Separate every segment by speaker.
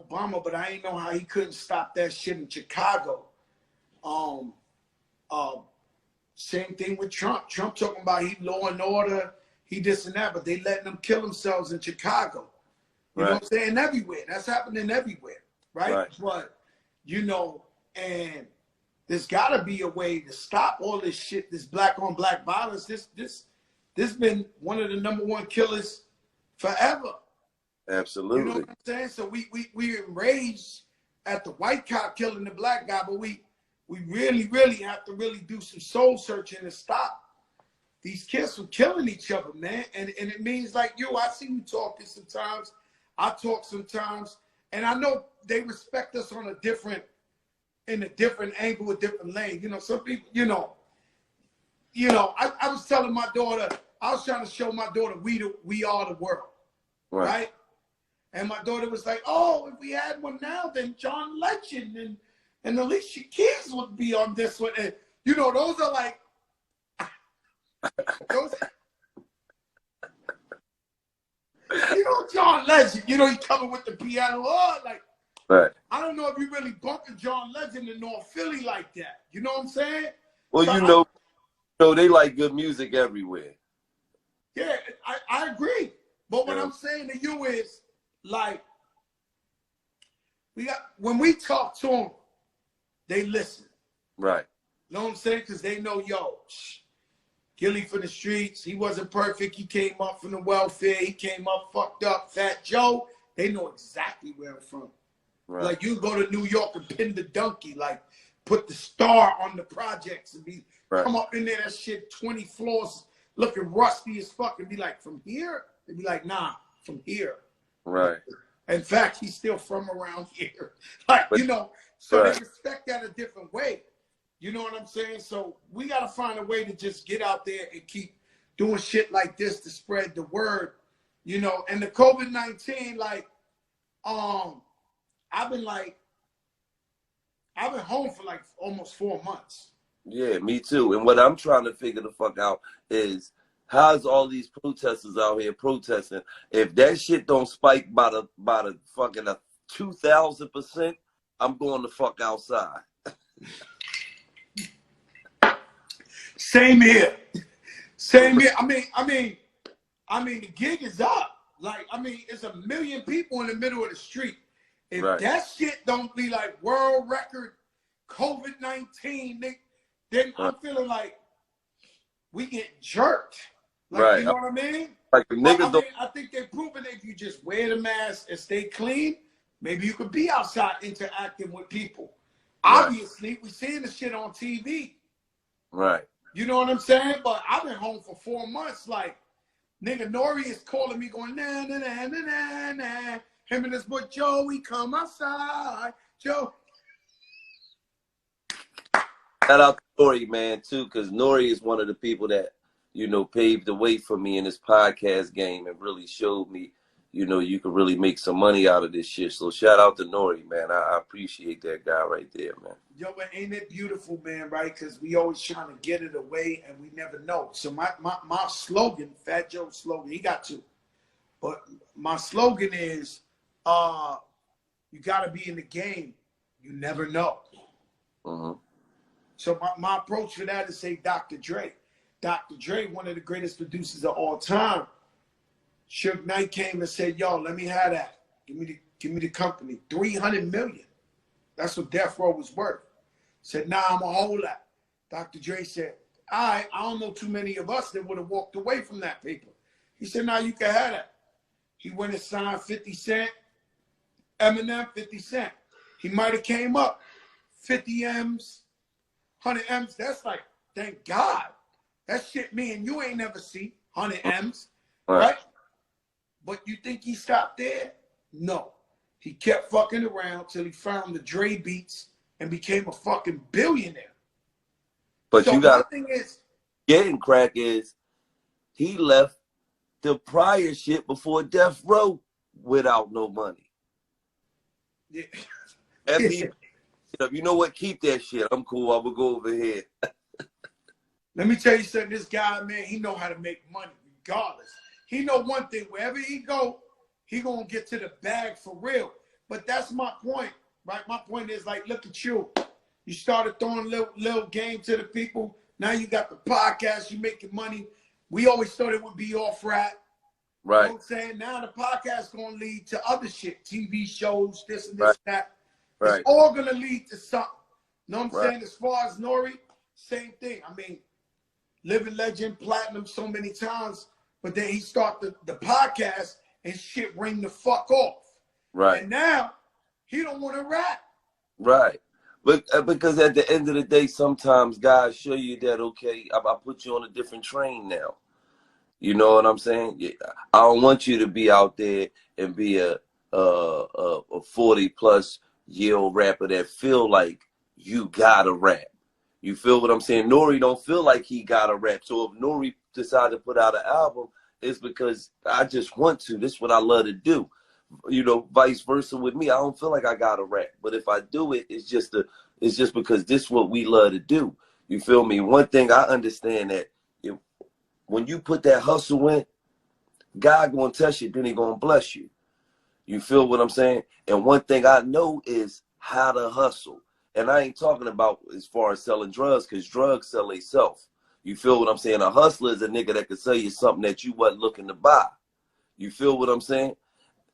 Speaker 1: Obama, but I ain't know how he couldn't stop that shit in Chicago. Same thing with Trump. Trump talking about he law and order, he this and that, but they letting them kill themselves in Chicago. You know what I'm saying? Everywhere. That's happening everywhere, right? But, you know, and there's got to be a way to stop all this shit, this black on black violence. This been one of the #1 killers forever.
Speaker 2: Absolutely.
Speaker 1: You know what I'm saying? So we enraged at the white cop killing the black guy, but we really have to really do some soul searching and stop these kids from killing each other, man. And it means like you, I see you talking sometimes. I talk sometimes, and I know they respect us on a different angle, a different lane. You know, some people, you know, I was telling my daughter, I was trying to show my daughter we are the world, right? And my daughter was like, oh, if we had one now, then John Legend and Alicia Keys would be on this one. And, you know, those are like, those, you know, John Legend, you know, he coming with the piano. Oh, like, I don't know if you really bumping John Legend in North Philly like that. You know what I'm saying?
Speaker 2: Well, so you know, they like good music everywhere.
Speaker 1: Yeah, I agree. But what I'm saying to you is, like, when we talk to them, they listen. Right. You know what I'm saying? Because they know, yo, Gillie from the streets, he wasn't perfect. He came up from the welfare. He came up fucked up. Fat Joe, they know exactly where I'm from. Right. Like, you go to New York and pin the donkey, like, put the star on the projects and come up in there, that shit, 20 floors, looking rusty as fuck, and be like, from here? They'd be like, nah, from here. Right. In fact, he's still from around here. Like, you know, so they respect that a different way. You know what I'm saying? So we got to find a way to just get out there and keep doing shit like this to spread the word, you know. And the COVID-19, like, I've been home for like almost 4 months. Yeah, me too. And what I'm trying to figure the fuck out is, how's all these protesters out here protesting? If that shit don't spike by the fucking 2,000%, I'm going the fuck outside. Same here. Same here. I mean, the gig is up. Like, I mean, it's 1 million people in the middle of the street. If that shit don't be like world record COVID-19, then I'm feeling like we get jerked. Like, you know what I mean? Like, the niggas I think they're proving that if you just wear the mask and stay clean, maybe you could be outside interacting with people. Obviously, we're seeing the shit on TV. Right. You know what I'm saying? But I've been home for 4 months. Like, nigga, Nori is calling me going, nah, nah, nah, nah, nah, nah. Him and his boy Joe, we come outside. Joe. Shout out to Nori, man, too, because Nori is one of the people that, you know, paved the way for me in this podcast game and really showed me, you know, you could really make some money out of this shit. So shout out to Nori, man. I appreciate that guy right there, man. Yo, but ain't it beautiful, man, right? Because we always trying to get it away and we never know. So my slogan, Fat Joe's slogan, he got two. But my slogan is, you got to be in the game. You never know. So my approach for that is say Dr. Dre. Dr. Dre, one of the greatest producers of all time. Suge Knight came and said, yo, let me have that. Give me the company. $300 million. That's what Death Row was worth. Said, nah, I'm a hold that. Dr. Dre said, I don't know too many of us that would have walked away from that paper. He said, nah, you can have that. He went and signed 50 Cent, Eminem, 50 Cent. He might have came up 50 M's, 100 M's. That's like, thank God. That shit me and you ain't never see 100 M's, right? But you think he stopped there? No. He kept fucking around till he found the Dre beats and became a fucking billionaire. But so you got thing is, getting crack is he left the prior shit before Death Row without no money. Yeah. You know what? Keep that shit. I'm cool. I will go over here. Let me tell you something. This guy, man, he know how to make money regardless. He know one thing. Wherever he go, he gonna get to the bag for real. But that's my point, right? My point is like, look at you. You started throwing little game to the people. Now you got the podcast. You making money. We always thought it would be off rap.
Speaker 2: Right.
Speaker 1: You know what I'm saying? Now the podcast going to lead to other shit. TV shows, this and this, that.
Speaker 2: Right.
Speaker 1: It's all going to lead to something. You know what I'm
Speaker 2: Right.
Speaker 1: saying? As far as Nori, same thing. I mean, living legend, platinum so many times. But then he started the podcast and shit ring the fuck off.
Speaker 2: Right.
Speaker 1: And now he don't want to rap.
Speaker 2: Right. But because at the end of the day, sometimes guys show you that, okay, I put you on a different train now. You know what I'm saying? I don't want you to be out there and be a 40-plus-year-old rapper that feel like you gotta rap. You feel what I'm saying? Nori don't feel like he gotta rap. So if Nori decided to put out an album, it's because I just want to. This is what I love to do. You know, vice versa with me. I don't feel like I gotta rap, but if I do it, it's just because this is what we love to do. You feel me? One thing I understand that when you put that hustle in, God gonna test you, then he gonna bless you. You feel what I'm saying? And one thing I know is how to hustle. And I ain't talking about as far as selling drugs, because drugs sell themselves. You feel what I'm saying? A hustler is a nigga that can sell you something that you wasn't looking to buy. You feel what I'm saying?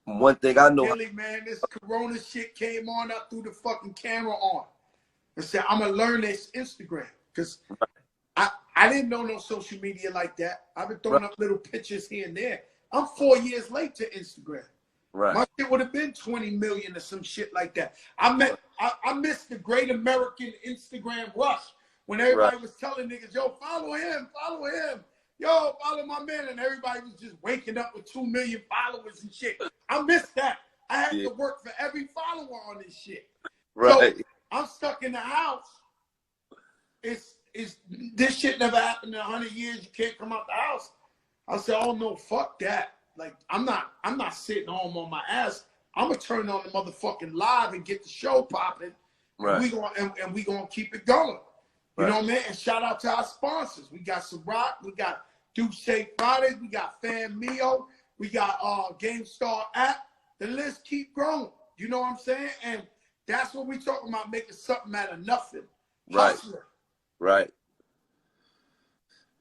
Speaker 2: One thing I know.
Speaker 1: Gillie, man, this Corona shit came on up through the fucking camera on. I said, I'm going to learn this Instagram. Because I didn't know no social media like that. I've been throwing up little pictures here and there. I'm 4 years late to Instagram.
Speaker 2: Right.
Speaker 1: My shit would have been 20 million or some shit like that. I missed the great American Instagram rush when everybody was telling niggas, yo, follow him. Yo, follow my man. And everybody was just waking up with 2 million followers and shit. I missed that. I had to work for every follower on this shit.
Speaker 2: Right.
Speaker 1: So I'm stuck in the house. This shit never happened in 100 years. You can't come out the house. I said, oh no, fuck that. Like, I'm not sitting home on my ass. I'm gonna turn on the motherfucking live and get the show popping. Right. And we gonna keep it going. You know what I mean? And shout out to our sponsors. We got Ciroc, we got Duce Fridays, we got Fan Mio, we got GameStar app. The list keep growing. You know what I'm saying? And that's what we talking about, making something out of nothing. Hustler.
Speaker 2: Right.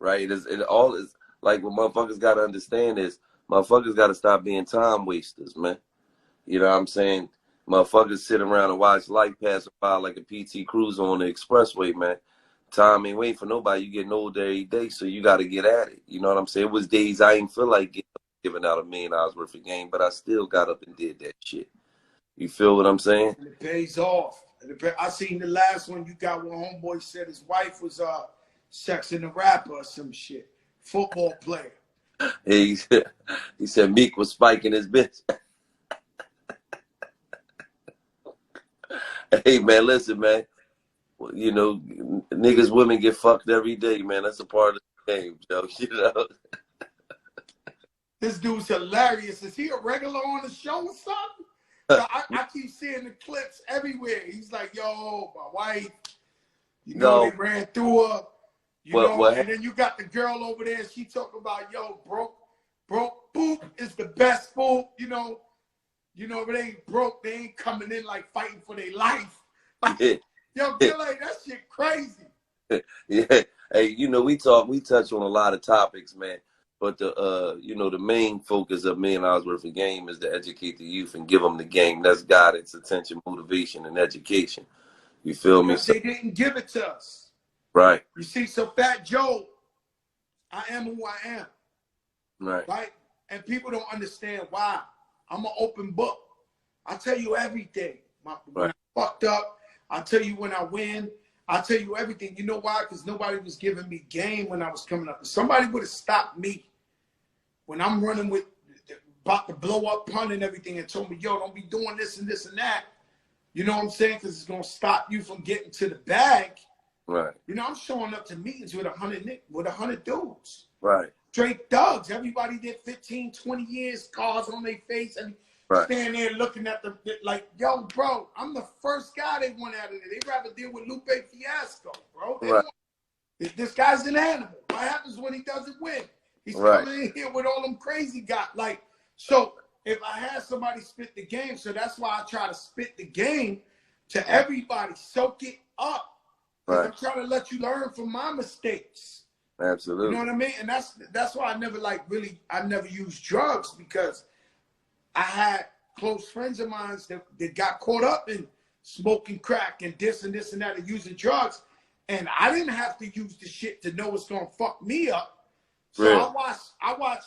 Speaker 2: It all is like what motherfuckers gotta understand is motherfuckers gotta stop being time wasters, man. You know what I'm saying? Motherfuckers sit around and watch life pass by like a PT Cruiser on the expressway, man. Time ain't waiting for nobody. You getting older every day, so you got to get at it. You know what I'm saying? It was days I ain't feel like giving out $1 million worth of game, but I still got up and did that shit. You feel what I'm saying?
Speaker 1: And it pays off. I seen the last one you got where homeboy said his wife was sexing a rapper or some shit. Football player.
Speaker 2: He said Meek was spiking his bitch. Hey, man, listen, man. You know, niggas, women get fucked every day, man. That's a part of the game, Joe. You know?
Speaker 1: This dude's hilarious. Is he a regular on the show or something? So I keep seeing the clips everywhere. He's like, yo, my wife, you know, they ran through her. You know, and then you got the girl over there. She talking about, yo, broke boop is the best food. You know, if it ain't broke, they ain't coming in like fighting for their life. Like, yo, Gillie, that shit crazy.
Speaker 2: Yeah. Hey, you know, we touch on a lot of topics, man. But the main focus of $1 million worth of game is to educate the youth and give them the game. That's guidance, attention, motivation, and education. You feel me?
Speaker 1: They didn't give it to us.
Speaker 2: Right.
Speaker 1: You see, so Fat Joe, I am who I am. Right? And people don't understand why. I'm an open book. I tell you everything. When I fucked up, I tell you when I win. I tell you everything. You know why? Because nobody was giving me game when I was coming up. If somebody would have stopped me when I'm running with, about to blow up, pun and everything, and told me, yo, don't be doing this and this and that. You know what I'm saying? Because it's going to stop you from getting to the bag.
Speaker 2: Right.
Speaker 1: You know, I'm showing up to meetings with 100 dudes.
Speaker 2: Right.
Speaker 1: Straight thugs. Everybody did 15, 20 years, scars on their face, and stand there looking at the, like, yo, bro, I'm the first guy they want out of there. They'd rather deal with Lupe Fiasco, bro. This guy's an animal. What happens when he doesn't win? He's coming in here with all them crazy guys. Like, so if I had somebody spit the game, so that's why I try to spit the game to everybody, soak it up. Because I'm trying to let you learn from my mistakes.
Speaker 2: Absolutely.
Speaker 1: You know what I mean? And that's why I never I never used drugs, because I had close friends of mine that got caught up in smoking crack and this and that and using drugs. And I didn't have to use the shit to know it's gonna fuck me up. So
Speaker 2: really?
Speaker 1: I watch,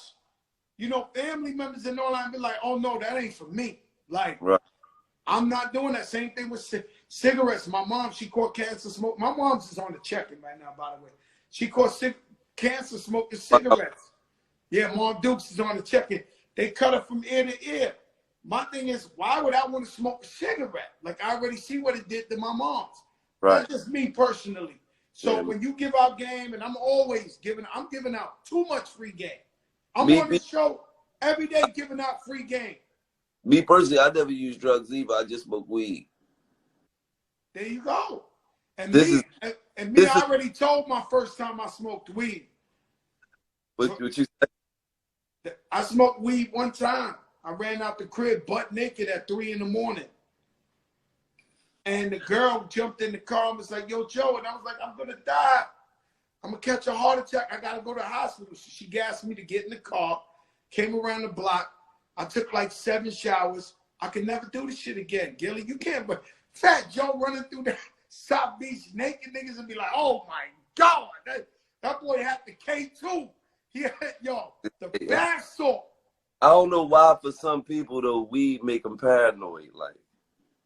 Speaker 1: you know, family members and all that and be like, oh no, that ain't for me. Like, I'm not doing that. Same thing with cigarettes. My mom, she caught cancer smoke. My mom's is on the check-in right now, by the way. She caught cancer smoking cigarettes. Yeah, Mom Dukes is on the check-in. They cut her from ear to ear. My thing is, why would I want to smoke a cigarette? Like, I already see what it did to my mom's. That's just me personally. So when you give out game, and I'm always I'm giving out too much free game. I'm on the show every day giving out free game.
Speaker 2: Me personally, I never use drugs either. I just smoke weed.
Speaker 1: There you go. And I already told my first time I smoked weed.
Speaker 2: What you said?
Speaker 1: I smoked weed one time. I ran out the crib butt naked at 3 in the morning. And the girl jumped in the car and was like, yo, Joe. And I was like, I'm going to die. I'm going to catch a heart attack. I got to go to the hospital. So she gassed me to get in the car, came around the block. I took like 7 showers. I could never do this shit again. Gillie, you can't. But Fat Joe running through the South Beach naked niggas and be like, oh my God. That boy had the K2. He had, the bath salt.
Speaker 2: I don't know why for some people, though, weed make them paranoid. Like,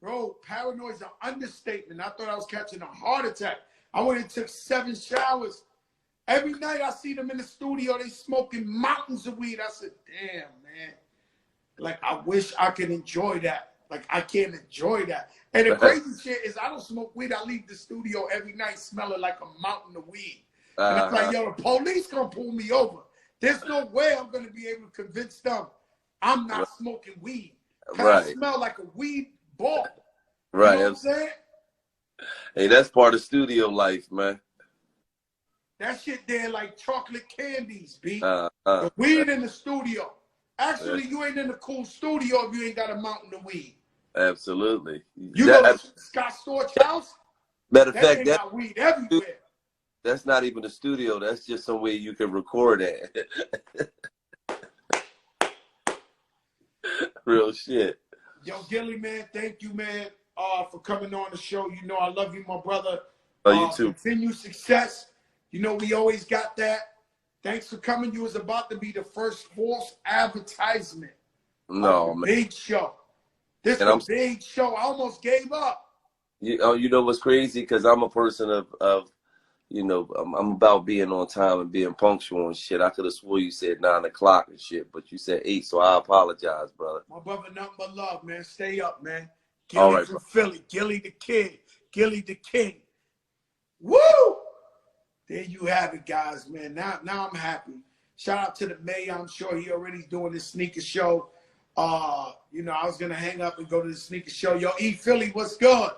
Speaker 1: bro, paranoid's an understatement. I thought I was catching a heart attack. I went and took 7 showers. Every night I see them in the studio, they smoking mountains of weed. I said, damn, man. Like, I wish I could enjoy that. Like, I can't enjoy that. And the crazy shit is I don't smoke weed. I leave the studio every night smelling like a mountain of weed. And I'm like, yo, the police gonna pull me over. There's no way I'm gonna be able to convince them I'm not smoking weed. I smell like a weed ball. You know what I'm saying?
Speaker 2: Hey, that's part of studio life, man.
Speaker 1: That shit there like chocolate candies, B. The weed in the studio. Actually, you ain't in a cool studio if you ain't got a mountain of weed.
Speaker 2: Absolutely.
Speaker 1: You go to Scott Storch's house?
Speaker 2: Matter of fact,
Speaker 1: that got weed everywhere.
Speaker 2: That's not even a studio. That's just somewhere you can record at. Real shit.
Speaker 1: Yo, Gillie, man, thank you, man, for coming on the show. You know I love you, my brother.
Speaker 2: Oh, you too.
Speaker 1: Continue success. You know we always got that. Thanks for coming. You was about to be the first false advertisement.
Speaker 2: No, man.
Speaker 1: Big show. This is a big show. I almost gave up.
Speaker 2: You know what's crazy? Because I'm a person of you know, I'm about being on time and being punctual and shit. I could have swore you said 9 o'clock and shit, but you said 8, so I apologize, brother.
Speaker 1: My brother, nothing but love, man. Stay up, man.
Speaker 2: All
Speaker 1: Gillie
Speaker 2: right,
Speaker 1: from
Speaker 2: bro.
Speaker 1: Philly. Gillie the Kid. Gillie the King. Woo! There you have it, guys, man. Now I'm happy. Shout out to the mayor. I'm sure he already doing this sneaker show. You know, I was going to hang up and go to the sneaker show. Yo, E Philly, what's good?